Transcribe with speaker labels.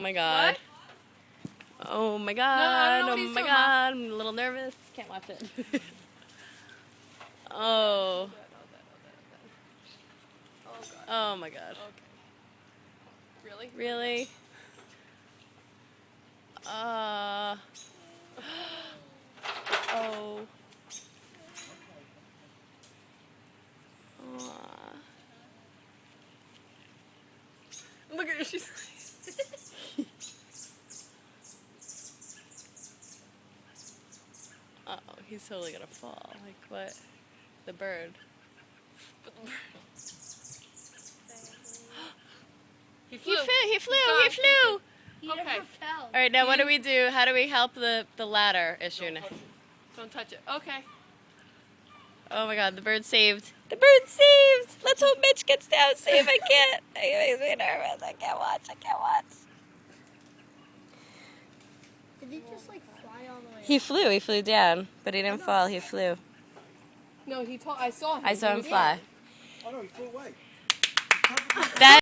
Speaker 1: my god.
Speaker 2: What?
Speaker 1: Oh my
Speaker 2: I
Speaker 1: god.
Speaker 2: don't know what
Speaker 1: Oh
Speaker 2: he's
Speaker 1: my
Speaker 2: doing,
Speaker 1: god. I'm a little nervous. Can't watch it. Oh.
Speaker 2: Oh god.
Speaker 1: Oh my god.
Speaker 2: Okay. Really?
Speaker 1: Really? Oh. Aw.
Speaker 2: Look at her. She's.
Speaker 1: Uh oh, he's totally gonna fall. Like what? The bird.
Speaker 2: But the bird. He
Speaker 1: He
Speaker 2: flew.
Speaker 1: flew. He flew.
Speaker 2: gone.
Speaker 1: He flew.
Speaker 3: He
Speaker 2: Okay.
Speaker 3: never fell.
Speaker 1: All right, now what do we do? How do we help the ladder issue now?
Speaker 2: Don't touch it. Okay.
Speaker 1: Oh my god, the bird's saved. The bird's saved! Let's hope Mitch gets down safe. I can't. It makes me nervous. I can't watch. I can't watch.
Speaker 3: Did he just like fly all the way?
Speaker 1: He flew. He flew down, but he didn't fall. He flew.
Speaker 2: No, I saw him.
Speaker 1: I saw him fly.
Speaker 4: Oh no, he flew away.
Speaker 1: That